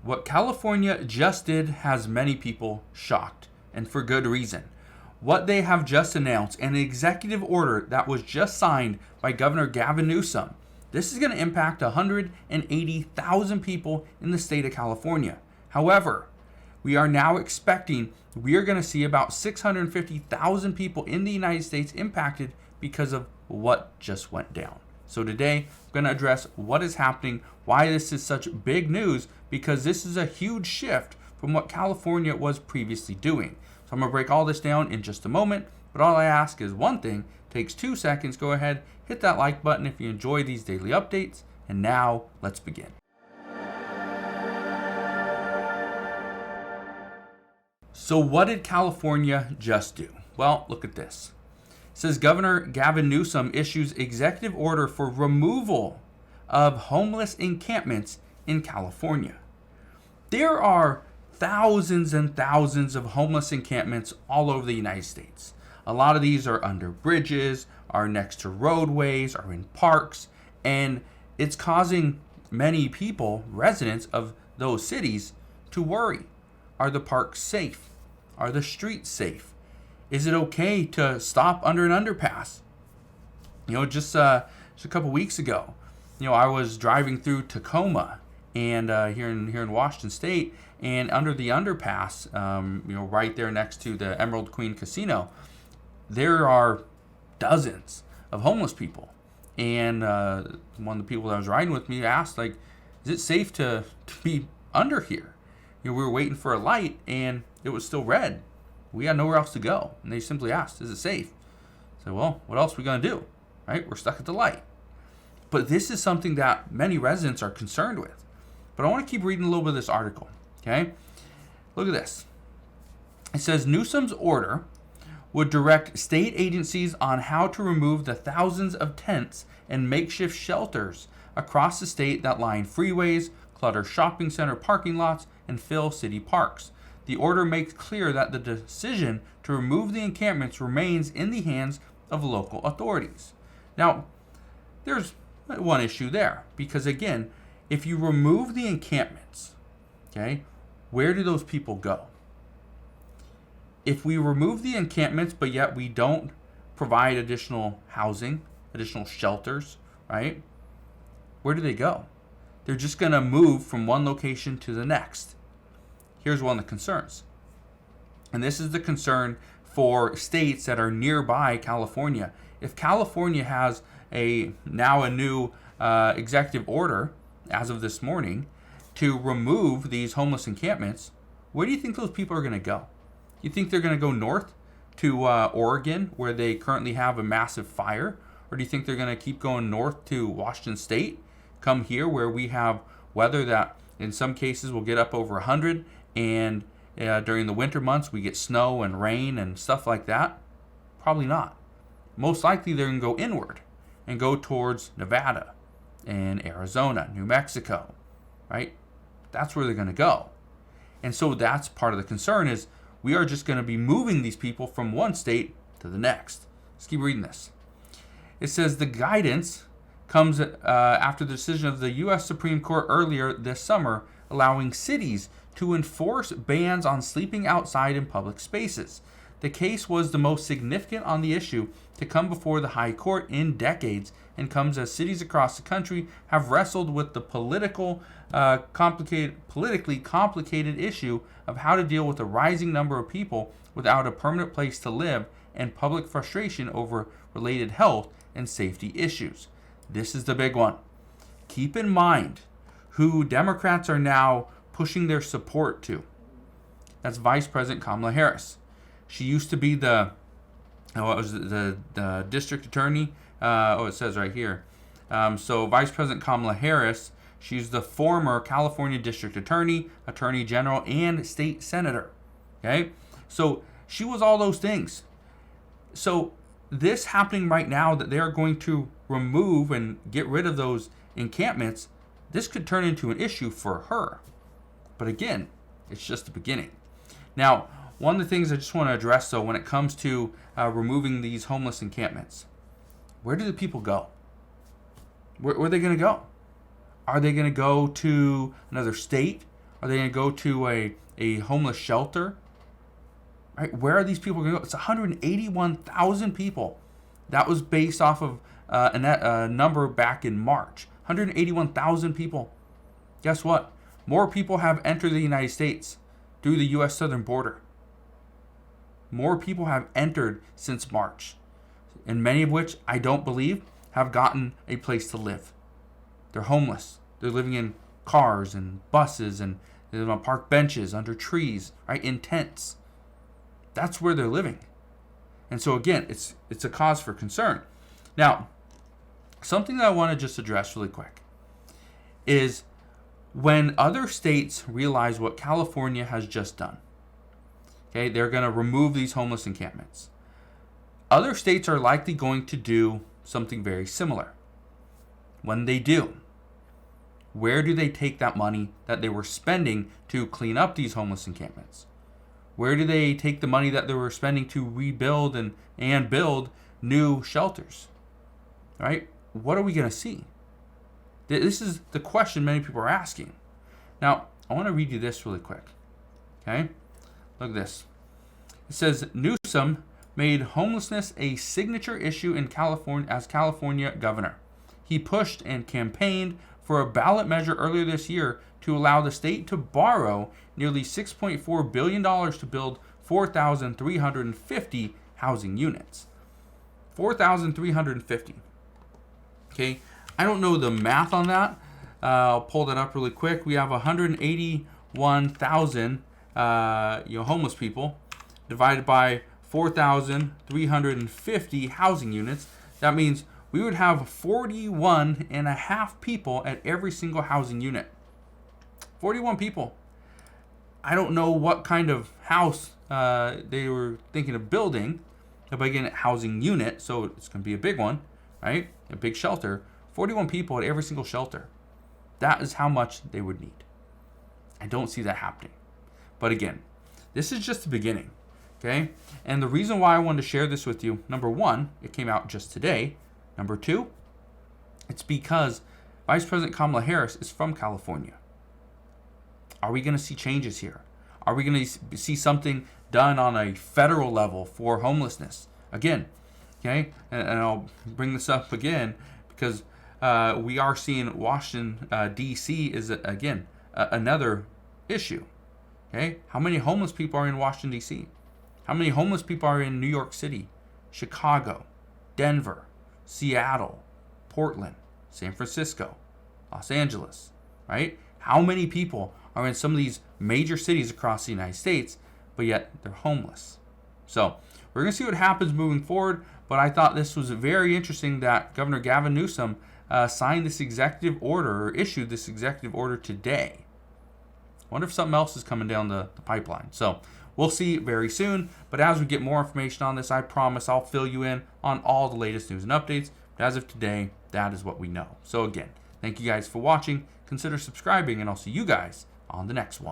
What California just did has many people shocked, and for good reason. What they have just announced, an executive order that was just signed by Governor Gavin Newsom, this is going to impact 180,000 people in the state of California. However, we are now expecting we are going to see about 650,000 people in the United States impacted because of what just went down. So today, I'm going to address what is happening, why this is such big news, because this is a huge shift from what California was previously doing. So I'm going to break all this down in just a moment, but all I ask is one thing, takes 2 seconds, go ahead, hit that like button if you enjoy these daily updates, and now let's begin. So what did California just do? Well, look at this. It says Governor Gavin Newsom issues executive order for removal of homeless encampments in California. There are thousands and thousands of homeless encampments all over the United States. A lot of these are under bridges, are next to roadways, are in parks, and it's causing many people, residents of those cities, to worry. Are the parks safe? Are the streets safe? Is it okay to stop under an underpass? Just a couple weeks ago, I was driving through Tacoma and here in Washington State, and under the underpass, right there next to the Emerald Queen Casino, there are dozens of homeless people. And one of the people that was riding with me asked, is it safe to be under here? We were waiting for a light and it was still red. We had nowhere else to go. And they simply asked, is it safe? I said, well, what else are we going to do? Right? We're stuck at the light. But this is something that many residents are concerned with. But I want to keep reading a little bit of this article. Okay? Look at this. It says Newsom's order would direct state agencies on how to remove the thousands of tents and makeshift shelters across the state that line freeways, clutter shopping center parking lots, and fill city parks. The order makes clear that the decision to remove the encampments remains in the hands of local authorities. Now, there's one issue there, because again, if you remove the encampments, okay, where do those people go? If we remove the encampments, but yet we don't provide additional housing, additional shelters, right? Where do they go? They're just going to move from one location to the next. Here's one of the concerns. And this is the concern for states that are nearby California. If California has now a new executive order as of this morning to remove these homeless encampments, where do you think those people are going to go? You think they're going to go north to Oregon, where they currently have a massive fire? Or do you think they're going to keep going north to Washington State, come here where we have weather that in some cases will get up over 100, and during the winter months we get snow and rain and stuff like that? Probably not. Most likely they're going to go inward and go towards Nevada and Arizona, New Mexico, right? That's where they're going to go. And so that's part of the concern, is we are just going to be moving these people from one state to the next. Let's keep reading this. It says the guidance comes after the decision of the U.S. Supreme Court earlier this summer, allowing cities to enforce bans on sleeping outside in public spaces. The case was the most significant on the issue to come before the High Court in decades, and comes as cities across the country have wrestled with the politically complicated issue of how to deal with a rising number of people without a permanent place to live, and public frustration over related health and safety issues. This is the big one. Keep in mind who Democrats are now pushing their support to. That's Vice President Kamala Harris. She used to be the district attorney. It says right here. So Vice President Kamala Harris, she's the former California district attorney, attorney general, and state senator. Okay? So she was all those things. So this happening right now, that they are going to remove and get rid of those encampments, this could turn into an issue for her. But again, it's just the beginning. Now, one of the things I just want to address, though, when it comes to removing these homeless encampments, where do the people go? Where are they going to go? Are they going to go to another state? Are they going to go to a homeless shelter? Right? Where are these people going to go? It's 181,000 people. That was based off of a number back in March. 181,000 people. Guess what? More people have entered the United States through the U.S. southern border. More people have entered since March, and many of which I don't believe have gotten a place to live. They're homeless. They're living in cars and buses, and they live on park benches, under trees, right, in tents. That's where they're living. And so again, it's a cause for concern. Now, something that I want to just address really quick is when other states realize what California has just done, okay, they're going to remove these homeless encampments. Other states are likely going to do something very similar. When they do, where do they take that money that they were spending to clean up these homeless encampments? Where do they take the money that they were spending to rebuild and build new shelters? Right? What are we going to see? This is the question many people are asking. Now, I want to read you this really quick. Okay? Look at this. It says, Newsom made homelessness a signature issue in California as California governor. He pushed and campaigned for a ballot measure earlier this year to allow the state to borrow nearly $6.4 billion to build 4,350 housing units. 4,350. Okay, I don't know the math on that. I'll pull that up really quick. We have 181,000 homeless people divided by 4,350 housing units. That means we would have 41 and a half people at every single housing unit. 41 people. I don't know what kind of house they were thinking of building. But again, a housing unit, so it's going to be a big one, right? A big shelter. 41 people at every single shelter. That is how much they would need. I don't see that happening. But again, this is just the beginning, okay? And the reason why I wanted to share this with you, number one, it came out just today. Number two, it's because Vice President Kamala Harris is from California. Are we going to see changes here? Are we going to see something done on a federal level for homelessness? Again, okay, and I'll bring this up again because we are seeing Washington, D.C. is, again, another issue. Okay, how many homeless people are in Washington, D.C.? How many homeless people are in New York City, Chicago, Denver, Seattle, Portland, San Francisco, Los Angeles, right? How many people are in some of these major cities across the United States, but yet they're homeless? So we're going to see what happens moving forward, but I thought this was very interesting that Governor Gavin Newsom signed this executive order, or issued this executive order today. I wonder if something else is coming down the pipeline. So we'll see very soon, but as we get more information on this, I promise I'll fill you in on all the latest news and updates. But as of today, that is what we know. So again, thank you guys for watching. Consider subscribing, and I'll see you guys on the next one.